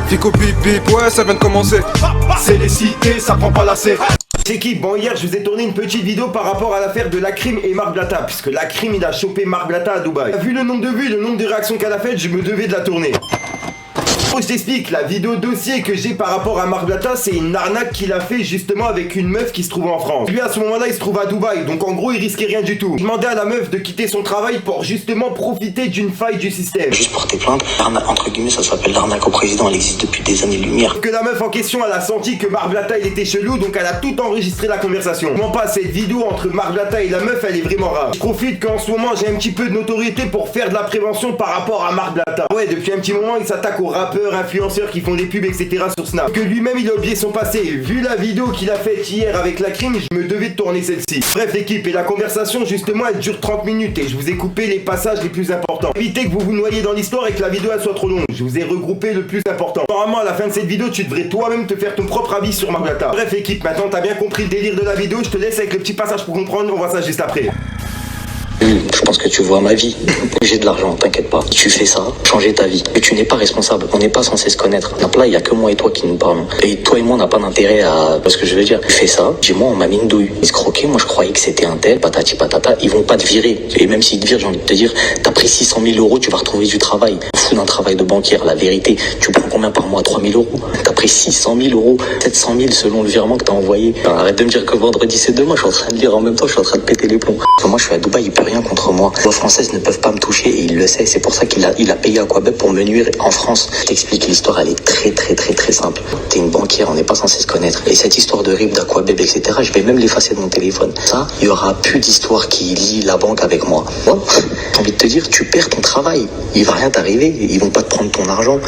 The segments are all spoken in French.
Fico pip pip, ouais ça vient de commencer. C'est les cités, ça prend pas la C. C'est qui? Bon, hier je vous ai tourné une petite vidéo par rapport à l'affaire de Lakrim et Marc Blatta, puisque Lakrim il a chopé Marc Blatta à Dubaï. Vu le nombre de vues, le nombre de réactions qu'elle a faites, je me devais de la tourner. Je t'explique, la vidéo dossier que j'ai par rapport à Marc Blatta, c'est une arnaque qu'il a fait justement avec une meuf qui se trouve en France. Lui à ce moment-là il se trouve à Dubaï, donc en gros il risquait rien du tout. Il demandait à la meuf de quitter son travail pour justement profiter d'une faille du système. Juste porter plainte, entre guillemets ça s'appelle l'arnaque au président, elle existe depuis des années-lumière. Que la meuf en question elle a senti que Marc Blatta il était chelou, donc elle a tout enregistré la conversation. Comment pas, cette vidéo entre Marc Blatta et la meuf elle est vraiment rare. Je profite qu'en ce moment j'ai un petit peu de notoriété pour faire de la prévention par rapport à Marc Blatta. Ouais, depuis un petit moment il s'attaque aux rappeurs, influenceurs qui font des pubs etc sur Snap. Que lui-même il a oublié son passé. Vu la vidéo qu'il a faite hier avec Lakrim, je me devais de tourner celle-ci. Bref l'équipe, et la conversation justement elle dure 30 minutes et je vous ai coupé les passages les plus importants. Évitez que vous vous noyez dans l'histoire et que la vidéo elle soit trop longue. Je vous ai regroupé le plus important. Normalement à la fin de cette vidéo tu devrais toi-même te faire ton propre avis sur Marc Blatta. Bref équipe, maintenant t'as bien compris le délire de la vidéo, je te laisse avec le petit passage pour comprendre, on voit ça juste après. Je pense que tu vois ma vie. J'ai de l'argent, t'inquiète pas. Tu fais ça, changer ta vie. Mais tu n'es pas responsable. On n'est pas censé se connaître. Là, il y a que moi et toi qui nous parlons. Et toi et moi, on n'a pas d'intérêt à... Parce que je veux dire, tu fais ça, dis-moi, on m'a mis une douille. Ils se croquaient, moi je croyais que c'était un tel, patati patata. Ils vont pas te virer. Et même s'ils te virent, j'ai envie de te dire, t'as pris 600 000 euros, tu vas retrouver du travail. Fou d'un travail de banquière, la vérité. Tu prends combien par mois? 3 000 euros. T'as pris 600 000 euros, 700 000 selon le virement que t'as envoyé. Enfin, arrête de me dire que vendredi c'est demain. Je suis en train de lire en même temps, je suis en train de péter les plombs. Parce que moi, je suis à Dubaï, il peut rien contre moi. Les françaises ne peuvent pas me toucher et il le sait. C'est pour ça qu'il a payé Aquabeb pour me nuire en France. Je t'explique, l'histoire elle est très simple. T'es une banquière, on n'est pas censé se connaître. Et cette histoire de RIB, d'Aquabeb, etc., je vais même l'effacer de mon téléphone. Ça, il y aura plus d'histoire qui lie la banque avec moi. Bon, j'ai envie de te dire, tu perds ton travail. Il va rien t'arriver. Ils vont pas te prendre ton argent.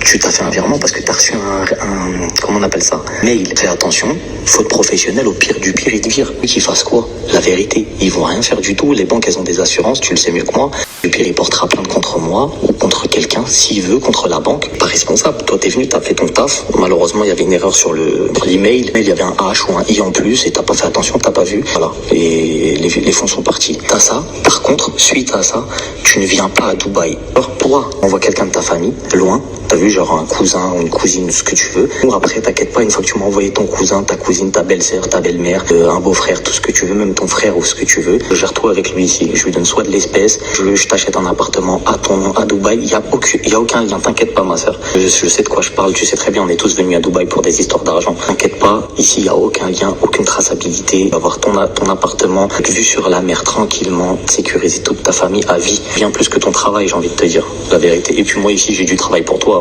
Tu t'as fait un virement parce que t'as reçu un comment on appelle ça? Mail. Fais attention. Faute professionnelle, au pire du pire, ils te virent. Qu'ils fassent quoi? La vérité. Ils vont rien faire du tout. Les banques, elles ont des assurances. Tu le sais mieux que moi. Le pire, il portera plainte contre moi ou contre quelqu'un, s'il veut, contre la banque. Pas responsable. Toi, t'es venu, t'as fait ton taf. Malheureusement, il y avait une erreur sur l'email. Il y avait un H ou un I en plus et t'as pas fait attention, t'as pas vu. Voilà. Et les fonds sont partis. T'as ça. Par contre, suite à ça, tu ne viens pas à Dubaï. Alors, toi, envoie quelqu'un de ta famille, loin. T'as vu, genre un cousin ou une cousine, ce que tu veux. Ou après, t'inquiète pas, une fois que tu m'as envoyé ton cousin, ta cousine, ta belle-sœur, ta belle-mère, un beau-frère, tout ce que tu veux, même ton frère ou ce que tu veux, gère-toi avec lui ici. Je lui donne soit de l'espèce, je t'achète un appartement à ton nom à Dubaï. Il y a aucun lien, t'inquiète pas, ma sœur. Je sais de quoi je parle, tu sais très bien, on est tous venus à Dubaï pour des histoires d'argent. T'inquiète pas, ici, il y a aucun lien, aucune traçabilité. Tu vas avoir ton appartement, vue sur la mer tranquillement, sécuriser toute ta famille à vie. Bien plus que ton travail, j'ai envie de te dire, la vérité. Et puis moi, ici, j'ai du travail pour toi.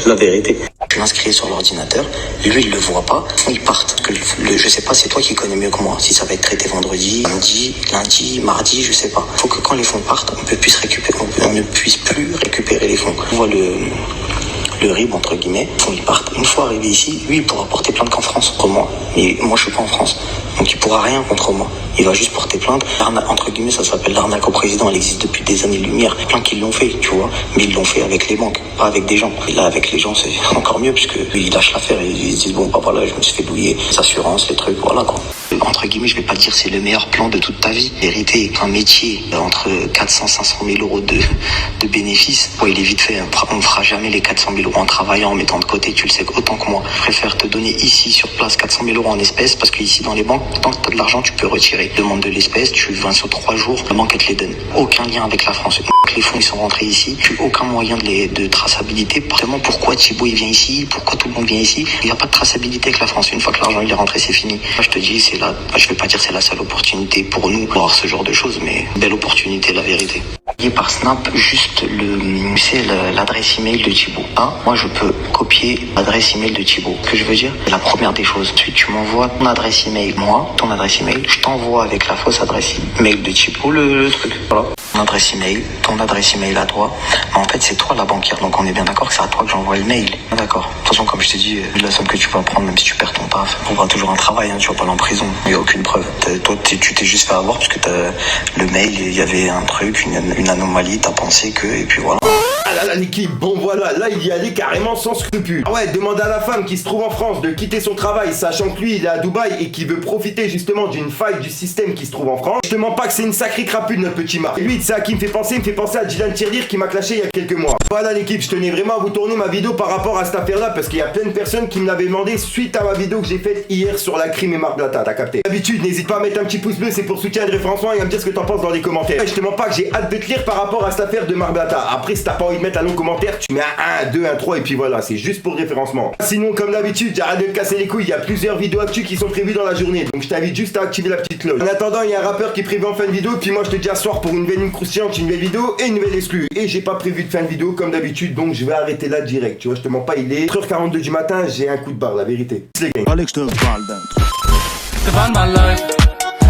La vérité. Je m'inscris sur l'ordinateur, lui il le voit pas, ils partent. Je sais pas, c'est toi qui connais mieux que moi. Si ça va être traité vendredi, lundi, mardi, je sais pas. Faut que quand les fonds partent, on ne puisse plus récupérer les fonds. On voit le RIB entre guillemets, ils partent. Une fois arrivé ici, lui il pourra porter plainte qu'en France contre moi. Mais moi je suis pas en France. Donc il pourra rien contre moi. Il va juste porter plainte. Entre guillemets, ça s'appelle l'arnaque au président. Elle existe depuis des années-lumière. Plein qui l'ont fait, tu vois. Mais ils l'ont fait avec les banques, pas avec des gens. Et là, avec les gens, c'est encore mieux puisque ils lâchent l'affaire et ils se disent bon, bah voilà, je me suis fait douiller. Les assurances, les trucs, voilà quoi. Entre guillemets, je vais pas te dire c'est le meilleur plan de toute ta vie. Vérité, qu'un métier entre 400 500 000 euros de bénéfices, il est vite fait. On ne fera jamais les 400 000 euros en travaillant, en mettant de côté. Tu le sais autant que moi. Je préfère te donner ici sur place 400 000 euros en espèces parce qu'ici dans les banques, tant que tu as de l'argent, tu peux retirer. Demande de l'espèce, tu vends sur 3 jours, la banque elle te les donne. Aucun lien avec la France. Les fonds ils sont rentrés ici, plus aucun moyen de traçabilité. Vraiment, pourquoi Thibaut il vient ici, pourquoi tout le monde vient ici? Il n'y a pas de traçabilité avec la France. Une fois que l'argent il est rentré, c'est fini. Moi, je te dis, je vais pas dire c'est la seule opportunité pour nous pour avoir ce genre de choses, mais belle opportunité, la vérité. Par Snap, juste l'adresse email de Thibaut. Moi je peux copier l'adresse email de Thibaut. Ce que je veux dire, c'est la première des choses. Ensuite, tu m'envoies ton adresse email. Moi, ton adresse email, je t'envoie avec la fausse adresse email de Thibaut le truc. Voilà. Ton adresse email à toi. Mais en fait, c'est toi la banquière. Donc on est bien d'accord que c'est à toi que j'envoie le mail. D'accord. De toute façon, comme je t'ai dit, la somme que tu vas prendre, même si tu perds ton taf, on aura toujours un travail, tu vas pas aller en prison. Il n'y a aucune preuve. Toi, tu t'es juste fait avoir parce que le mail, il y avait un truc, une anomalie, t'as pensé que, et puis voilà. Ah là l'équipe, bon voilà, là il y allait carrément sans scrupule. Ah ouais, demande à la femme qui se trouve en France de quitter son travail, sachant que lui il est à Dubaï et qui veut profiter justement d'une faille du système qui se trouve en France. Je te mens pas que c'est une sacrée crapule notre petit Marc. Et lui, tu sais à qui il me fait penser à Dylan Tirelire qui m'a clashé il y a quelques mois. Voilà l'équipe, je tenais vraiment à vous tourner ma vidéo par rapport à cette affaire-là parce qu'il y a plein de personnes qui me l'avaient demandé suite à ma vidéo que j'ai faite hier sur la crime et Marc Blatta, t'as capté. D'habitude, n'hésite pas à mettre un petit pouce bleu, c'est pour soutien et de référencement et à me dire ce que t'en penses dans les commentaires. Et je te mens pas que j'ai hâte de te lire par rapport à cette affaire de Marc Blatta. Après, si t'as pas envie de mettre un long commentaire, tu mets un 1, 2, 1, 3 et puis voilà, c'est juste pour le référencement. Sinon, comme d'habitude, j'arrête de me casser les couilles, il y a plusieurs vidéos actu qui sont prévues dans la journée, donc je t'invite juste à activer la petite cloche. En attendant, il y a un rappeur qui prévu en fin de vidéo, puis moi je te dis à ce soir pour une nouvelle croustillante, une nouvelle vidéo et une nouvelle exclue. Et j'ai pas prévu de fin de vidéo comme d'habitude, donc je vais arrêter là direct. Tu vois, je te mens pas, il est 4h42 du matin, j'ai un coup de barre, la vérité. Fallait que je te parle d'un truc. C'est pas ma life.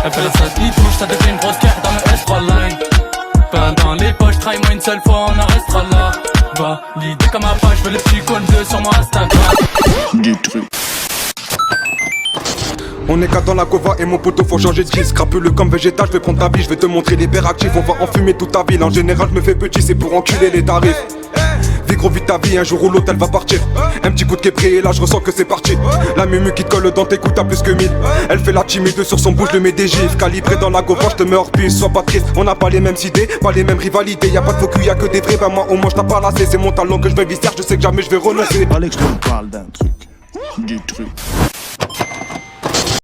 Elle fait ça qui touche, ça devient une grosse carte dans le S3 line. Pain dans les poches, try-moi une seule fois, on en restera là. Va, l'idée comme ma page, je veux les petits cônes 2 sur mon Instagram. Du truc. On est 4 dans la cova et mon poteau faut changer de disque. Crapule comme végétal, je vais prendre ta vie, je vais te montrer les pères actifs. On va enfumer toute ta ville, en général je me fais petit, c'est pour enculer les tarifs. Vis gros vite ta vie, un jour ou l'autre elle va partir. Un petit coup de képré et là je ressens que c'est parti. La mumu qui te colle dans tes coups t'as plus que 1000. Elle fait la timide sur son bouche, je mets des gifs. Calibré dans la gova, je te mets hors piste, sois pas triste. On n'a pas les mêmes idées, pas les mêmes rivalités. Y'a pas de faux cul, y'a que des vrais, ben moi au moins je t'ai pas lassé. C'est mon talent que je vais visser, je sais que jamais je vais renoncer. Fallait que je te parle d'un truc. Du truc.